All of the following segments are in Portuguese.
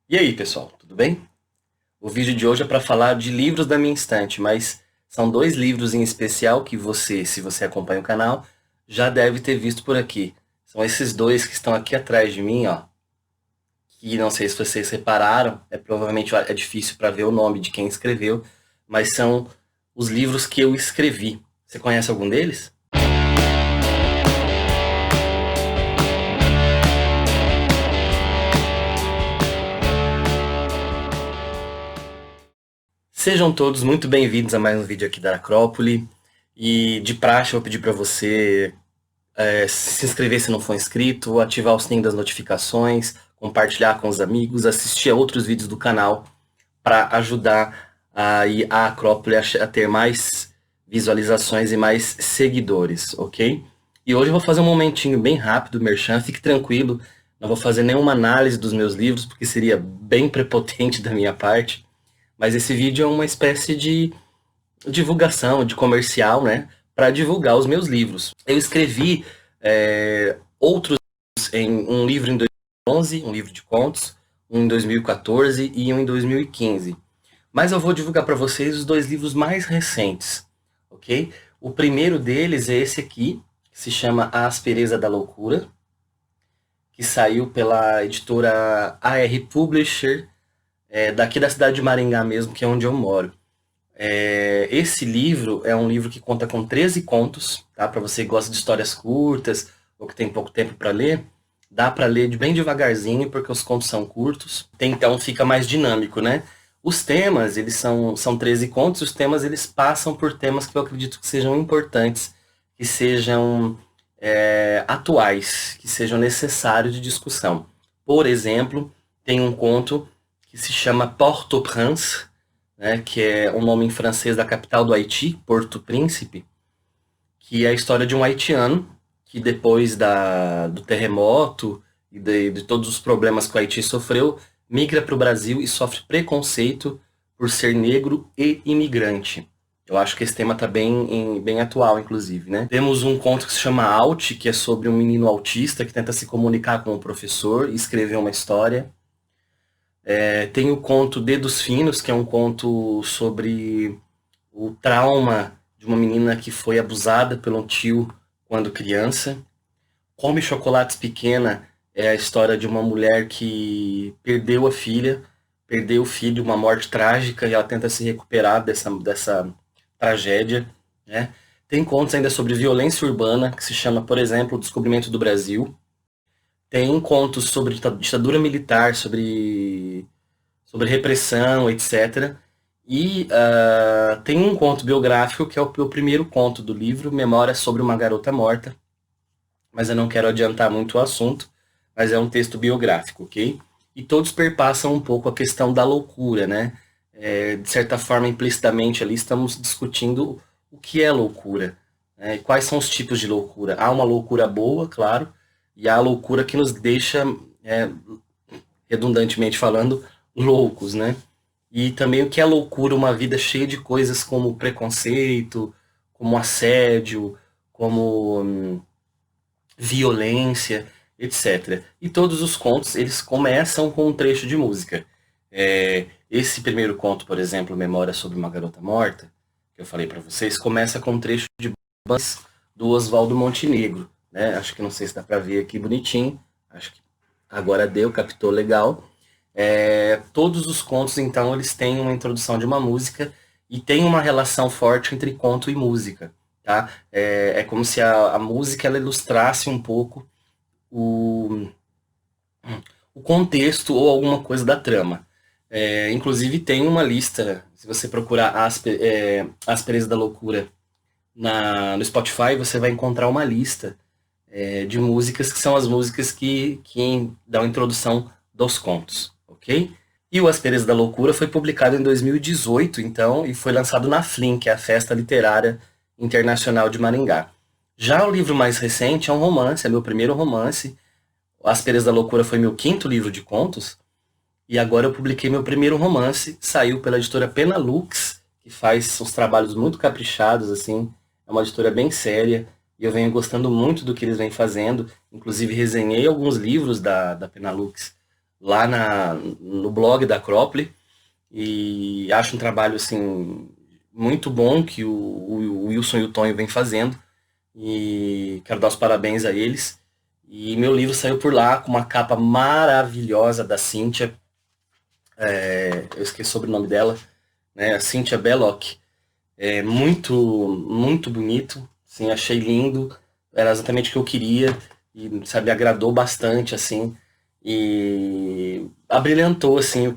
E aí, pessoal, tudo bem? O vídeo de hoje é para falar de livros da minha estante, mas são dois livros em especial que você, se você acompanha o canal, já deve ter visto por aqui. São esses dois que estão aqui atrás de mim, ó. Que não sei se vocês repararam, provavelmente é difícil para ver o nome de quem escreveu, mas são os livros que eu escrevi. Você conhece algum deles? Sejam todos muito bem-vindos a mais um vídeo aqui da Acrópole. E de praxe eu vou pedir para você se inscrever se não for inscrito, ativar o sininho das notificações, compartilhar com os amigos, assistir a outros vídeos do canal para ajudar a Acrópole a ter mais visualizações e mais seguidores, ok? E hoje eu vou fazer um momentinho bem rápido, merchan, fique tranquilo, não vou fazer nenhuma análise dos meus livros, porque seria bem prepotente da minha parte, mas esse vídeo é uma espécie de divulgação, de comercial, né, para divulgar os meus livros. Eu escrevi outros em um livro em 2011, um livro de contos, um em 2014 e um em 2015. Mas eu vou divulgar para vocês os dois livros mais recentes, ok? O primeiro deles é esse aqui, que se chama A Aspereza da Loucura, que saiu pela editora AR Publisher, daqui da cidade de Maringá mesmo, que é onde eu moro. Esse livro é um livro que conta com 13 contos, tá? Para você que gosta de histórias curtas ou que tem pouco tempo para ler, dá para ler bem devagarzinho porque os contos são curtos, então fica mais dinâmico, né? Os temas, eles são 13 contos, os temas eles passam por temas que eu acredito que sejam importantes, que sejam atuais, que sejam necessários de discussão. Por exemplo, tem um conto que se chama Port-au-Prince, né, que é um nome em francês da capital do Haiti, Porto Príncipe, que é a história de um haitiano que depois do terremoto e de todos os problemas que o Haiti sofreu, migra para o Brasil e sofre preconceito por ser negro e imigrante. Eu acho que esse tema está bem atual, inclusive, né? Temos um conto que se chama Out, que é sobre um menino autista que tenta se comunicar com o professor e escrever uma história. Tem o conto Dedos Finos, que é um conto sobre o trauma de uma menina que foi abusada pelo tio quando criança. Come Chocolates Pequena é a história de uma mulher que perdeu a filha, perdeu o filho, uma morte trágica, e ela tenta se recuperar dessa tragédia, né? Tem contos ainda sobre violência urbana, que se chama, por exemplo, O Descobrimento do Brasil. Tem contos sobre ditadura militar, sobre repressão, etc. E tem um conto biográfico que é o primeiro conto do livro, Memórias sobre uma Garota Morta, mas eu não quero adiantar muito o assunto, mas é um texto biográfico, ok? E todos perpassam um pouco a questão da loucura, né? De certa forma, implicitamente ali, estamos discutindo o que é loucura, né? E quais são os tipos de loucura. Há uma loucura boa, claro, e há a loucura que nos deixa, é, redundantemente falando, loucos, né? E também o que é loucura, uma vida cheia de coisas como preconceito, como assédio, como violência, etc. E todos os contos, eles começam com um trecho de música. Esse primeiro conto, por exemplo, Memória sobre uma Garota Morta, que eu falei para vocês, começa com um trecho de Bambas do Oswaldo Montenegro, né? Acho que não sei se dá para ver aqui bonitinho, acho que agora deu, captou legal. Todos os contos, então, eles têm uma introdução de uma música e tem uma relação forte entre conto e música, tá? É como se a música ela ilustrasse um pouco o, o contexto ou alguma coisa da trama. Inclusive tem uma lista, se você procurar Aspereza da Loucura no Spotify, você vai encontrar uma lista de músicas que são as músicas que dão a introdução dos contos, ok? E o Aspereza da Loucura foi publicado em 2018, então, e foi lançado na FLIM, que é a Festa Literária Internacional de Maringá. Já o livro mais recente é um romance, é meu primeiro romance. O Aspereza da Loucura foi meu quinto livro de contos, e agora eu publiquei meu primeiro romance, saiu pela editora Penalux, que faz uns trabalhos muito caprichados, assim, é uma editora bem séria, e eu venho gostando muito do que eles vêm fazendo, inclusive resenhei alguns livros da Penalux lá no blog da Acrópole, e acho um trabalho assim muito bom que o Wilson e o Tonho vêm fazendo, e quero dar os parabéns a eles. E meu livro saiu por lá com uma capa maravilhosa da Cíntia, eu esqueci sobre o nome dela, né, a Cíntia Belloc. É muito, muito bonito, assim, achei lindo, era exatamente o que eu queria, e, sabe, agradou bastante, assim, e abrilhantou, assim,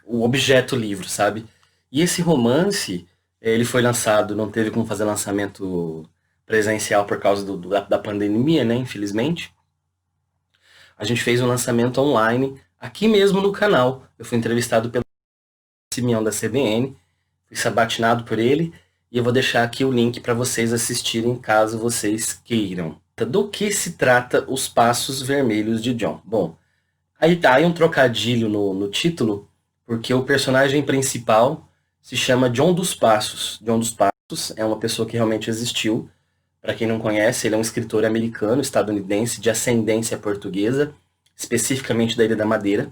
o objeto livro, sabe? E esse romance, ele foi lançado, não teve como fazer lançamento presencial por causa da pandemia, né, infelizmente. A gente fez um lançamento online, aqui mesmo no canal. Eu fui entrevistado pelo Simeão da CBN, fui sabatinado por ele, e eu vou deixar aqui o link para vocês assistirem caso vocês queiram. Do que se trata Os Passos Vermelhos de John? Bom, aí tá aí um trocadilho no título, porque o personagem principal se chama John dos Passos. John dos Passos é uma pessoa que realmente existiu. Para quem não conhece, ele é um escritor americano, estadunidense, de ascendência portuguesa, especificamente da Ilha da Madeira.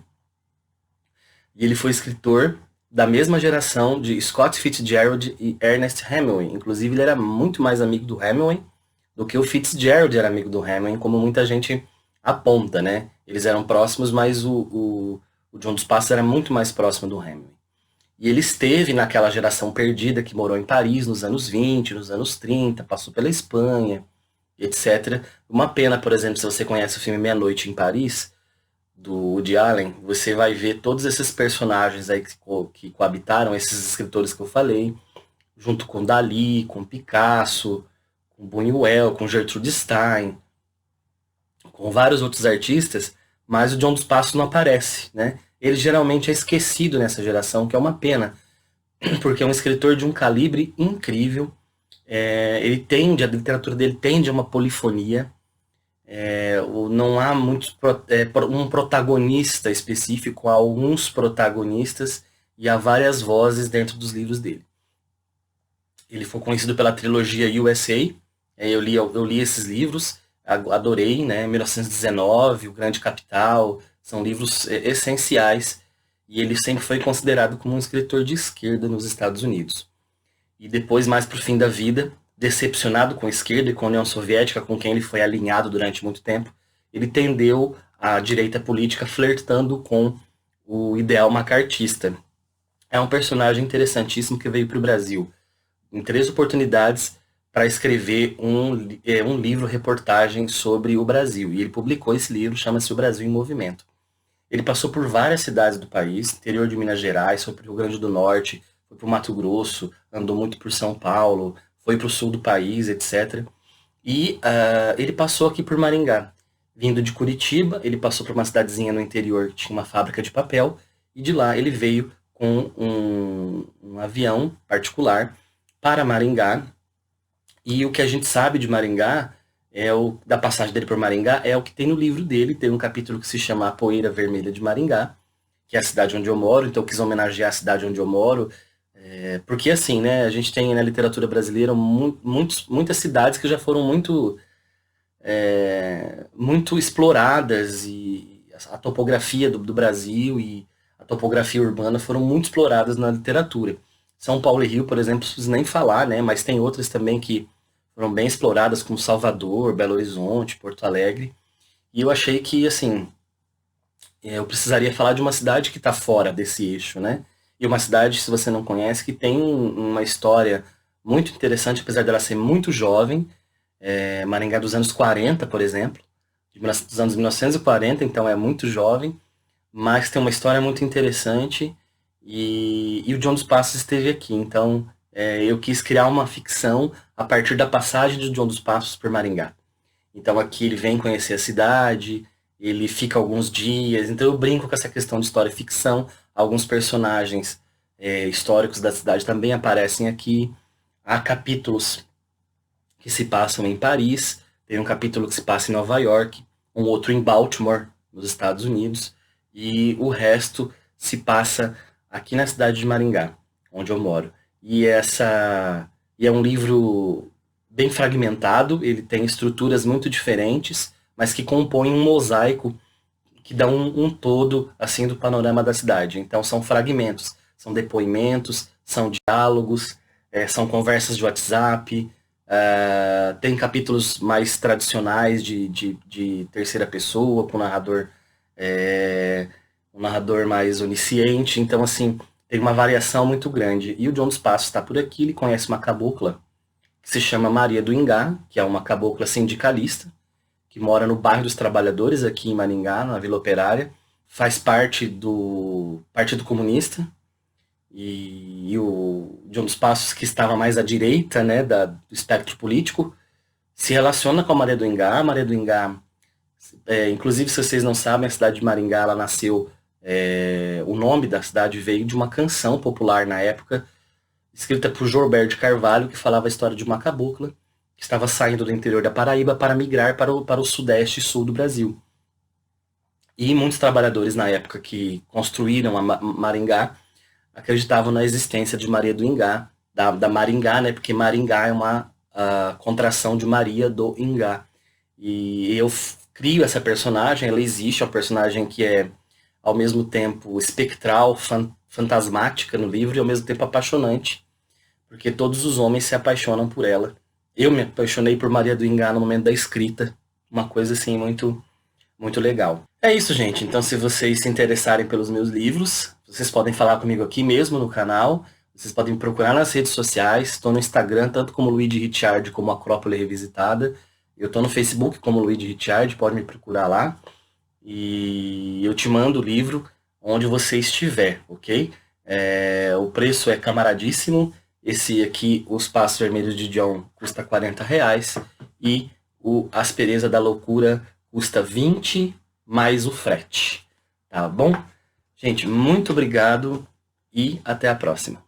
E ele foi escritor da mesma geração de Scott Fitzgerald e Ernest Hemingway. Inclusive, ele era muito mais amigo do Hemingway do que o Fitzgerald era amigo do Hemingway, como muita gente aponta, né? Eles eram próximos, mas o John dos Passos era muito mais próximo do Hemingway. E ele esteve naquela geração perdida que morou em Paris nos anos 20, nos anos 30, passou pela Espanha, etc. Uma pena, por exemplo, se você conhece o filme Meia-Noite em Paris, do Woody Allen, você vai ver todos esses personagens aí que coabitaram, esses escritores que eu falei, junto com Dali, com Picasso, com Buñuel, com Gertrude Stein, com vários outros artistas, mas o John dos Passos não aparece, né? Ele geralmente é esquecido nessa geração, que é uma pena, porque é um escritor de um calibre incrível. Ele tende, a literatura dele tende a uma polifonia. Não há um protagonista específico, há alguns protagonistas e há várias vozes dentro dos livros dele. Ele foi conhecido pela trilogia USA. Eu li esses livros, adorei, né? 1919, O Grande Capital, são livros essenciais, e ele sempre foi considerado como um escritor de esquerda nos Estados Unidos. E depois, mais para o fim da vida, decepcionado com a esquerda e com a União Soviética, com quem ele foi alinhado durante muito tempo, ele tendeu à direita política, flertando com o ideal macartista. É um personagem interessantíssimo que veio para o Brasil em 3 oportunidades para escrever um livro-reportagem sobre o Brasil. E ele publicou esse livro, chama-se O Brasil em Movimento. Ele passou por várias cidades do país, interior de Minas Gerais, foi para o Rio Grande do Norte, foi para o Mato Grosso, andou muito por São Paulo, foi para o sul do país, etc. E ele passou aqui por Maringá. Vindo de Curitiba, ele passou por uma cidadezinha no interior que tinha uma fábrica de papel, e de lá ele veio com um avião particular para Maringá. E o que a gente sabe de Maringá, da passagem dele por Maringá, é o que tem no livro dele. Tem um capítulo que se chama A Poeira Vermelha de Maringá, que é a cidade onde eu moro, então eu quis homenagear a cidade onde eu moro, porque assim, né, a gente tem na literatura brasileira muitas cidades que já foram muito exploradas, e a topografia do Brasil e a topografia urbana foram muito exploradas na literatura. São Paulo e Rio, por exemplo, não preciso nem falar, né, mas tem outras também que foram bem exploradas, como Salvador, Belo Horizonte, Porto Alegre, e eu achei que, assim, eu precisaria falar de uma cidade que está fora desse eixo, né? E uma cidade, se você não conhece, que tem uma história muito interessante, apesar dela ser muito jovem. Maringá dos anos 40, por exemplo, dos anos 1940, então é muito jovem, mas tem uma história muito interessante, e o John dos Passos esteve aqui. Então eu quis criar uma ficção a partir da passagem de John dos Passos por Maringá. Então aqui ele vem conhecer a cidade, ele fica alguns dias. Então eu brinco com essa questão de história e ficção. Alguns personagens históricos da cidade também aparecem aqui. Há capítulos que se passam em Paris, tem um capítulo que se passa em Nova York, um outro em Baltimore, nos Estados Unidos, e o resto se passa aqui na cidade de Maringá, onde eu moro. E é um livro bem fragmentado, ele tem estruturas muito diferentes, mas que compõem um mosaico que dão um todo assim do panorama da cidade. Então são fragmentos, são depoimentos, são diálogos, são conversas de WhatsApp, tem capítulos mais tradicionais de terceira pessoa, com um narrador mais onisciente. Então, assim, tem uma variação muito grande. E o John dos Passos está por aqui, ele conhece uma cabocla que se chama Maria do Ingá, que é uma cabocla sindicalista, que mora no bairro dos Trabalhadores, aqui em Maringá, na Vila Operária, faz parte do Partido Comunista, e o John dos Passos, que estava mais à direita, né, do espectro político, se relaciona com a Maria do Ingá. A Maria do Ingá, inclusive, se vocês não sabem, a cidade de Maringá, ela nasceu, o nome da cidade veio de uma canção popular na época, escrita por Jorberto de Carvalho, que falava a história de uma cabocla que estava saindo do interior da Paraíba para migrar para o sudeste e sul do Brasil. E muitos trabalhadores na época que construíram a Maringá acreditavam na existência de Maria do Ingá, da Maringá, né? Porque Maringá é uma contração de Maria do Ingá. E eu crio essa personagem, ela existe, é uma personagem que é ao mesmo tempo espectral, fantasmática no livro e ao mesmo tempo apaixonante, porque todos os homens se apaixonam por ela. Eu me apaixonei por Maria do Ingá no momento da escrita, uma coisa assim muito, muito legal. É isso, gente. Então, se vocês se interessarem pelos meus livros, vocês podem falar comigo aqui mesmo no canal, vocês podem me procurar nas redes sociais, estou no Instagram, tanto como Luigi Ricciardi, como Acrópole Revisitada. Eu estou no Facebook como Luigi Ricciardi, pode me procurar lá. E eu te mando o livro onde você estiver, ok? O preço é camaradíssimo. Esse aqui, Os Passos Vermelhos de John, custa R$ 40. E o Aspereza da Loucura custa 20 mais o frete. Tá bom? Gente, muito obrigado e até a próxima.